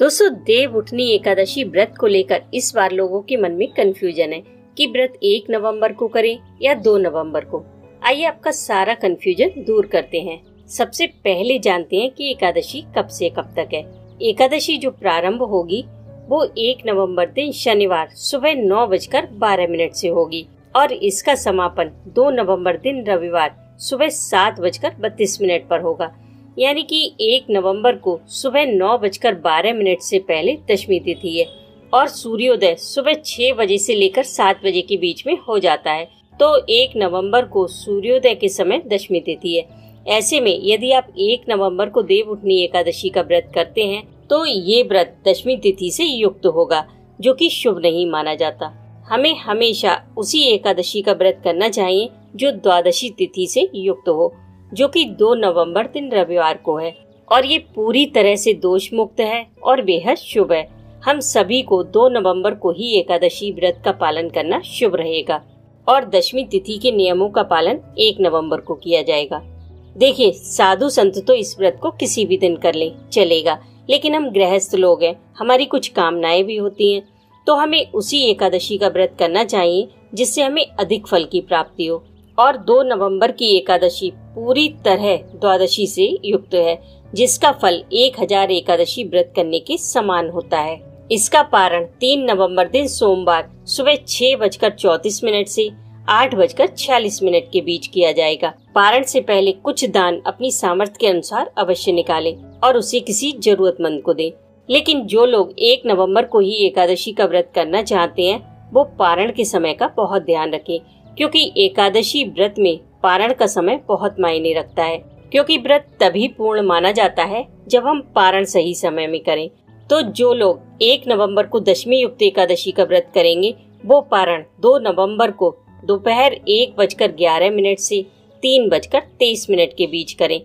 दोस्तों, देव उठनी एकादशी व्रत को लेकर इस बार लोगों के मन में कंफ्यूजन है कि व्रत 1 नवंबर को करें या 2 नवंबर को। आइए आपका सारा कंफ्यूजन दूर करते हैं। सबसे पहले जानते हैं कि एकादशी कब से कब तक है। एकादशी जो प्रारंभ होगी वो 1 नवंबर दिन शनिवार सुबह 9:12 से होगी और इसका समापन 2 नवंबर दिन रविवार सुबह 7:32 पर होगा। यानी कि 1 नवंबर को सुबह 9:12 से पहले दशमी तिथि है और सूर्योदय सुबह 6 बजे से लेकर 7 बजे के बीच में हो जाता है। तो 1 नवंबर को सूर्योदय के समय दशमी तिथि है। ऐसे में यदि आप 1 नवंबर को देव उठनी एकादशी का व्रत करते हैं तो ये व्रत दशमी तिथि से युक्त होगा, जो कि शुभ नहीं माना जाता। हमें हमेशा उसी एकादशी का व्रत करना चाहिए जो द्वादशी तिथि से युक्त हो, जो कि 2 नवंबर दिन रविवार को है और ये पूरी तरह से दोष मुक्त है और बेहद शुभ है। हम सभी को 2 नवंबर को ही एकादशी व्रत का पालन करना शुभ रहेगा और दशमी तिथि के नियमों का पालन 1 नवंबर को किया जाएगा। देखिए, साधु संत तो इस व्रत को किसी भी दिन कर ले चलेगा, लेकिन हम गृहस्थ लोग हैं, हमारी कुछ कामनाएं भी होती हैं, तो हमें उसी एकादशी का व्रत करना चाहिए जिससे हमें अधिक फल की प्राप्ति हो। और 2 नवंबर की एकादशी पूरी तरह द्वादशी से युक्त है, जिसका फल 1000 एकादशी व्रत करने के समान होता है। इसका पारण 3 नवंबर दिन सोमवार सुबह 6:34 से 8:46 के बीच किया जाएगा। पारण से पहले कुछ दान अपनी सामर्थ्य के अनुसार अवश्य निकालें और उसे किसी जरूरतमंद को दें। लेकिन जो लोग 1 नवंबर को ही एकादशी का व्रत करना चाहते हैं वो पारण के समय का बहुत ध्यान रखें, क्योंकि एकादशी व्रत में पारण का समय बहुत मायने रखता है। क्योंकि व्रत तभी पूर्ण माना जाता है जब हम पारण सही समय में करें। तो जो लोग 1 नवंबर को दशमी युक्त एकादशी का व्रत करेंगे वो पारण 2 नवंबर को दोपहर 1:11 से 3:23 के बीच करें,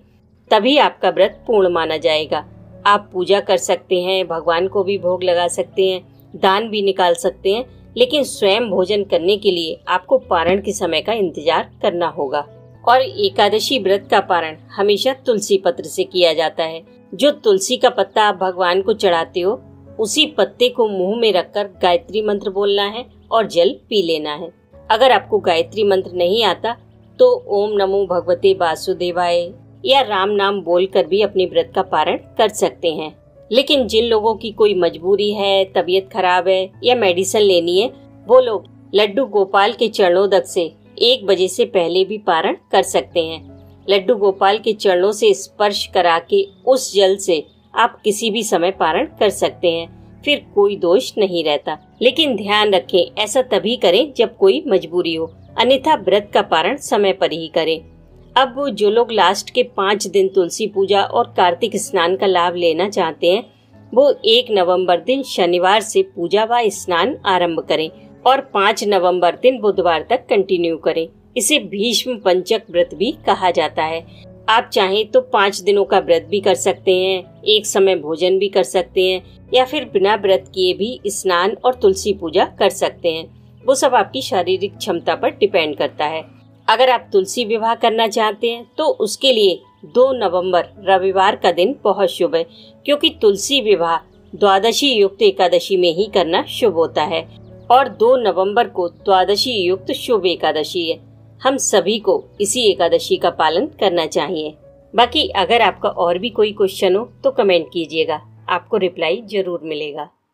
तभी आपका व्रत पूर्ण माना जाएगा। आप पूजा कर सकते हैं, भगवान को भी भोग लगा सकते हैं, दान भी निकाल सकते हैं, लेकिन स्वयं भोजन करने के लिए आपको पारण के समय का इंतजार करना होगा। और एकादशी व्रत का पारण हमेशा तुलसी पत्र से किया जाता है। जो तुलसी का पत्ता आप भगवान को चढ़ाते हो उसी पत्ते को मुंह में रखकर गायत्री मंत्र बोलना है और जल पी लेना है। अगर आपको गायत्री मंत्र नहीं आता तो ओम नमो भगवते वासुदेवाय या राम नाम बोलकर भी अपने व्रत का पारण कर सकते हैं। लेकिन जिन लोगों की कोई मजबूरी है, तबीयत खराब है या मेडिसिन लेनी है, वो लोग लड्डू गोपाल के चरणोदक से 1 बजे से पहले भी पारण कर सकते हैं। लड्डू गोपाल के चरणों से स्पर्श करा के उस जल से आप किसी भी समय पारण कर सकते हैं, फिर कोई दोष नहीं रहता। लेकिन ध्यान रखें, ऐसा तभी करें जब कोई मजबूरी हो, अन्यथा व्रत का पारण समय पर ही करें। अब जो लोग लास्ट के 5 दिन तुलसी पूजा और कार्तिक स्नान का लाभ लेना चाहते हैं वो 1 नवंबर दिन शनिवार से पूजा व स्नान आरंभ करें और 5 नवंबर दिन बुधवार तक कंटिन्यू करें। इसे भीष्म पंचक व्रत भी कहा जाता है। आप चाहें तो 5 दिनों का व्रत भी कर सकते हैं, एक समय भोजन भी कर सकते हैं या फिर बिना व्रत किए भी स्नान और तुलसी पूजा कर सकते हैं। वो सब आपकी शारीरिक क्षमता पर डिपेंड करता है। अगर आप तुलसी विवाह करना चाहते हैं तो उसके लिए 2 नवंबर रविवार का दिन बहुत शुभ है, क्योंकि तुलसी विवाह द्वादशी युक्त एकादशी में ही करना शुभ होता है और 2 नवंबर को द्वादशी युक्त शुभ एकादशी है। हम सभी को इसी एकादशी का पालन करना चाहिए। बाकी अगर आपका और भी कोई क्वेश्चन हो तो कमेंट कीजिएगा, आपको रिप्लाई जरूर मिलेगा।